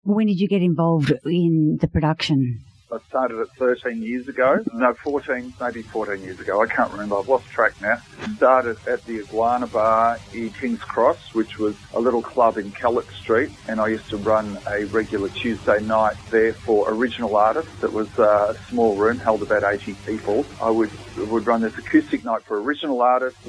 When did you get involved in the production? I started it 13 years ago. No, 14, maybe 14 years ago. I can't remember. I've lost track now. Started at the Iguana Bar in King's Cross, which was a little club in Kellett Street. And I used to run a regular Tuesday night there for original artists. It was a small room, held about 80 people. I would run this acoustic night for original artists.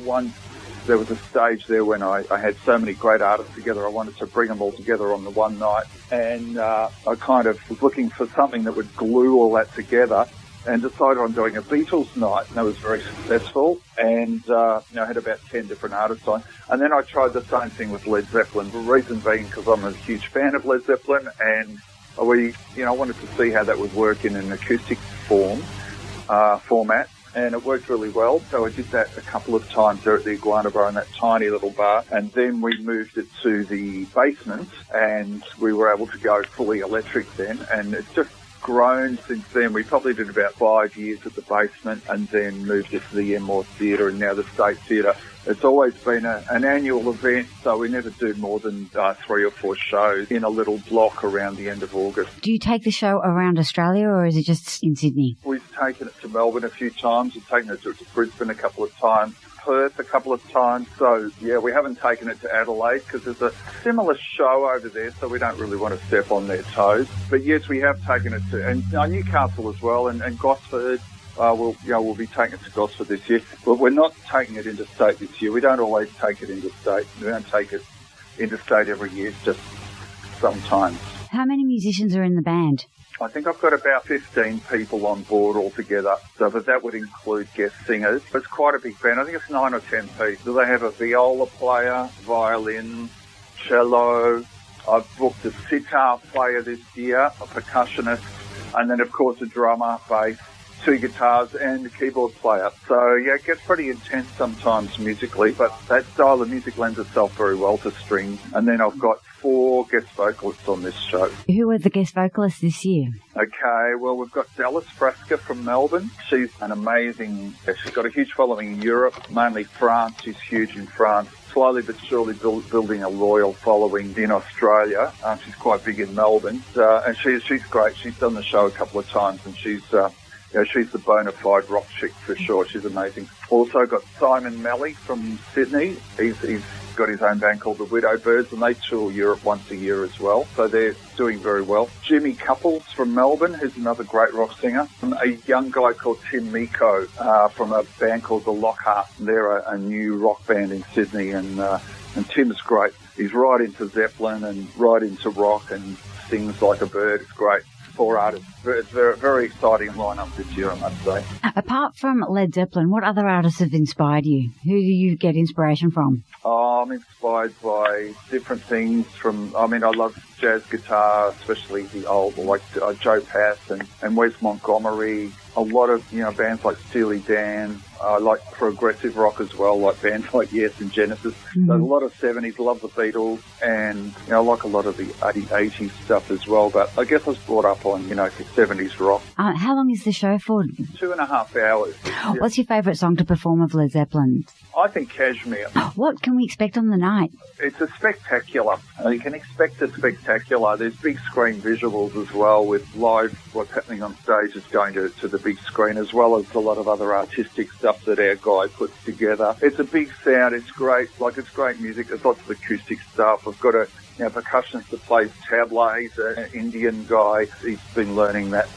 There was a stage there when I had so many great artists together, I wanted to bring them all together on the one night. And I kind of was looking for something that would glue all that together and decided on doing a Beatles night, and that was very successful. And I had about 10 different artists on. And then I tried the same thing with Led Zeppelin, the reason being because I'm a huge fan of Led Zeppelin, and I wanted to see how that would work in an acoustic format. And it worked really well, so I did that a couple of times there at the Iguana Bar in that tiny little bar. And then we moved it to the basement, and we were able to go fully electric then. And it's just grown since then. We probably did about 5 years at the basement and then moved it to the Enmore Theatre and now the State Theatre. It's always been an annual event, so we never do more than 3 or 4 shows in a little block around the end of August. Do you take the show around Australia, or is it just in Sydney? We've taken it to Melbourne a few times. We've taken it to Brisbane a couple of times, Perth a couple of times. So, yeah, we haven't taken it to Adelaide because there's a similar show over there, so we don't really want to step on their toes. But, yes, we have taken it to Newcastle as well and Gosford. We'll be taking it to Gosford this year, but we're not taking it interstate this year. We don't always take it interstate. We don't take it interstate every year, just sometimes. How many musicians are in the band? I think I've got about 15 people on board altogether, but that would include guest singers. It's quite a big band. I think it's 9 or 10 people. They have a viola player, violin, cello. I've booked a sitar player this year, a percussionist, and then, of course, a drummer, bass, 2 guitars and a keyboard player. So, yeah, it gets pretty intense sometimes musically, but that style of music lends itself very well to strings. And then I've got 4 guest vocalists on this show. Who are the guest vocalists this year? Okay, well, we've got Dallas Frasca from Melbourne. She's she's got a huge following in Europe, mainly France. She's huge in France. Slowly but surely building a loyal following in Australia. She's quite big in Melbourne. And she's great. She's done the show a couple of times, and she's the bona fide rock chick for sure. She's amazing. Also got Simon Malley from Sydney. He's got his own band called the Widow Birds, and they tour Europe once a year as well. So they're doing very well. Jimmy Couples from Melbourne, who's another great rock singer. And a young guy called Tim Miko from a band called the Lockhart. They're a new rock band in Sydney, and Tim's great. He's right into Zeppelin and right into rock and sings like a bird. It's great. 4 artists. It's a very exciting lineup this year, I must say. Apart from Led Zeppelin, what other artists have inspired you? Who do you get inspiration from? I'm inspired by different things I love jazz guitar, especially the old, like Joe Pass and Wes Montgomery. A lot of, bands like Steely Dan. I like progressive rock as well, like bands like Yes and Genesis. Mm-hmm. So a lot of 70s, love the Beatles, and I like a lot of the 80s stuff as well. But I guess I was brought up on, 70s rock. How long is the show for? 2.5 hours. Yeah. What's your favourite song to perform of Led Zeppelin? I think Kashmir. What can we expect on the night? It's a spectacular. You can expect a spectacular. There's big screen visuals as well with live, what's happening on stage is going to the big screen, as well as a lot of other artistic stuff that our guy puts together. It's a big sound. It's great. It's great music. There's lots of acoustic stuff. I've got a percussionist that plays tabla. He's an Indian guy. He's been learning that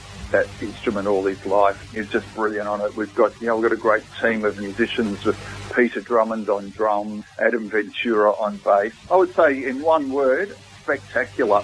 instrument all his life. He's just brilliant on it. We've got a great team of musicians with Peter Drummond on drums, Adam Ventura on bass. I would say in one word, spectacular.